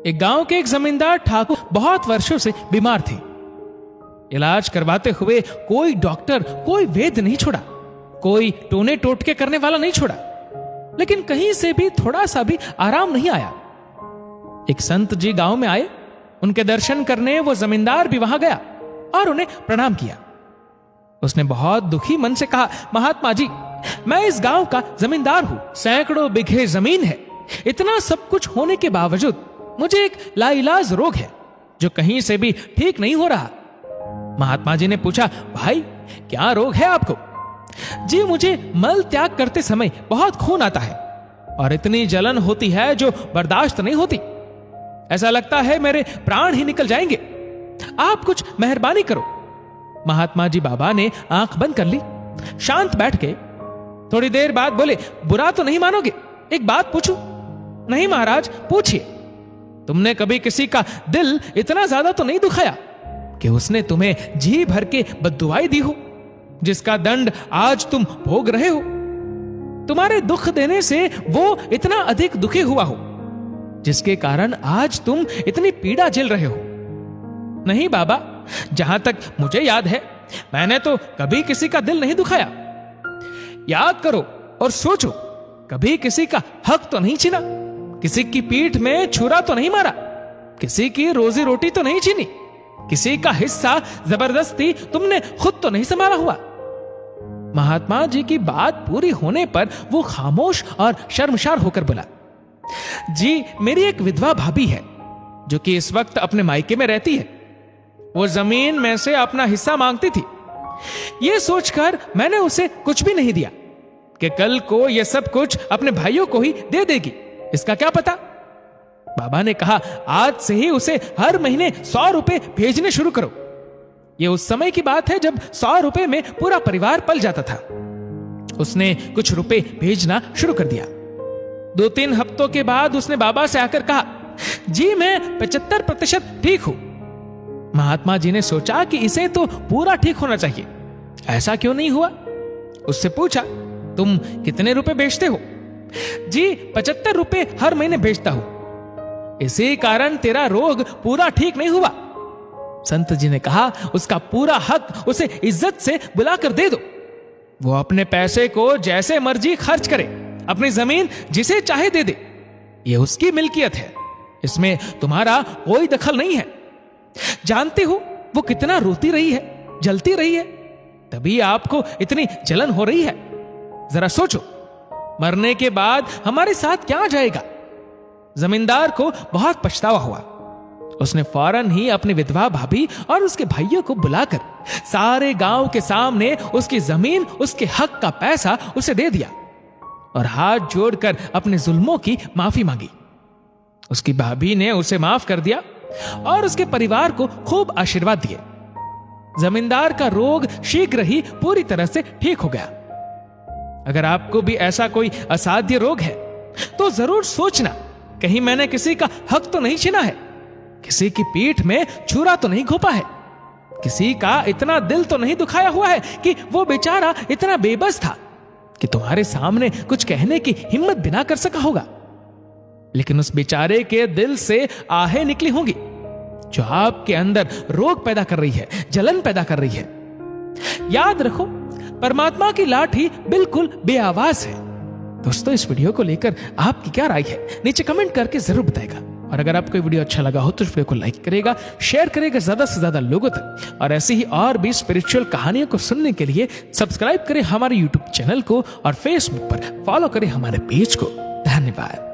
एक गांव के एक जमींदार ठाकुर बहुत वर्षों से बीमार थे। इलाज करवाते हुए कोई डॉक्टर, कोई वैद्य नहीं छोड़ा, कोई टोने टोटके करने वाला नहीं छोड़ा, लेकिन कहीं से भी थोड़ा सा भी आराम नहीं आया। एक संत जी गांव में आए, उनके दर्शन करने वो जमींदार भी वहां गया और उन्हें प्रणाम किया। उसने बहुत दुखी मन से कहा, महात्मा जी, मैं इस गांव का जमींदार हूं, सैकड़ों बीघे जमीन है, इतना सब कुछ होने के बावजूद मुझे एक लाइलाज रोग है जो कहीं से भी ठीक नहीं हो रहा। महात्मा जी ने पूछा, भाई क्या रोग है आपको? जी, मुझे मल त्याग करते समय बहुत खून आता है और इतनी जलन होती है जो बर्दाश्त नहीं होती। ऐसा लगता है मेरे प्राण ही निकल जाएंगे। आप कुछ मेहरबानी करो। महात्मा जी बाबा ने आंख बंद कर ली, शांत बैठ गए। थोड़ी देर बाद बोले, बुरा तो नहीं मानोगे, एक बात पूछूं? नहीं महाराज, पूछिए। तुमने कभी किसी का दिल इतना ज्यादा तो नहीं दुखाया कि उसने तुम्हें जी भर के बद्दुआई दी हो, जिसका दंड आज तुम भोग रहे हो? तुम्हारे दुख देने से वो इतना अधिक दुखी हुआ हो जिसके कारण आज तुम इतनी पीड़ा झेल रहे हो? नहीं बाबा, जहां तक मुझे याद है मैंने तो कभी किसी का दिल नहीं दुखाया। याद करो और सोचो, कभी किसी का हक तो नहीं छीना, किसी की पीठ में छुरा तो नहीं मारा, किसी की रोजी रोटी तो नहीं छीनी, किसी का हिस्सा जबरदस्ती तुमने खुद तो नहीं संभाला हुआ। महात्मा जी की बात पूरी होने पर वो खामोश और शर्मसार होकर बोला, जी, मेरी एक विधवा भाभी है जो कि इस वक्त अपने मायके में रहती है। वो जमीन में से अपना हिस्सा मांगती थी। यह सोचकर मैंने उसे कुछ भी नहीं दिया कि कल को यह सब कुछ अपने भाइयों को ही दे देगी, इसका क्या पता। बाबा ने कहा, आज से ही उसे हर महीने 100 रुपए भेजने शुरू करो। यह उस समय की बात है जब 100 रुपए में पूरा परिवार पल जाता था। उसने कुछ रुपए भेजना शुरू कर दिया। 2-3 हफ्तों के बाद उसने बाबा से आकर कहा, जी मैं 75% ठीक हूं। महात्मा जी ने सोचा कि इसे तो पूरा ठीक होना चाहिए, ऐसा क्यों नहीं हुआ? उससे पूछा, तुम कितने रुपए भेजते हो? जी 75 रुपए हर महीने भेजता हूं। इसी कारण तेरा रोग पूरा ठीक नहीं हुआ। संत जी ने कहा, उसका पूरा हक उसे इज्जत से बुलाकर दे दो। वो अपने पैसे को जैसे मर्जी खर्च करे, अपनी जमीन जिसे चाहे दे दे, ये उसकी मिल्कियत है, इसमें तुम्हारा कोई दखल नहीं है। जानते हो वो कितना रोती रही है, जलती रही है, तभी आपको इतनी जलन हो रही है। जरा सोचो, मरने के बाद हमारे साथ क्या जाएगा? जमींदार को बहुत पछतावा हुआ। उसने फौरन ही अपनी विधवा भाभी और उसके भाइयों को बुलाकर सारे गांव के सामने उसकी जमीन, उसके हक का पैसा उसे दे दिया और हाथ जोड़कर अपने जुल्मों की माफी मांगी। उसकी भाभी ने उसे माफ कर दिया और उसके परिवार को खूब आशीर्वाद दिए। जमींदार का रोग शीघ्र ही पूरी तरह से ठीक हो गया। अगर आपको भी ऐसा कोई असाध्य रोग है तो जरूर सोचना, कहीं मैंने किसी का हक तो नहीं छीना है, किसी की पीठ में छुरा तो नहीं घोंपा है, किसी का इतना दिल तो नहीं दुखाया हुआ है कि वो बेचारा इतना बेबस था कि तुम्हारे सामने कुछ कहने की हिम्मत भी ना कर सका होगा। लेकिन उस बेचारे के दिल से आहें निकली होंगी जो आपके अंदर रोग पैदा कर रही है, जलन पैदा कर रही है। याद रखो, परमात्मा की लाठी बिल्कुल बेआवाज है। दोस्तों, इस वीडियो को लेकर आपकी क्या राय है, नीचे कमेंट करके जरूर बताएगा। और अगर आपको वीडियो अच्छा लगा हो तो इस वीडियो को लाइक करेगा, शेयर करेगा ज्यादा से ज्यादा लोगों तक। और ऐसी ही और भी स्पिरिचुअल कहानियों को सुनने के लिए सब्सक्राइब करें हमारे यूट्यूब चैनल को और फेसबुक पर फॉलो करें हमारे पेज को। धन्यवाद।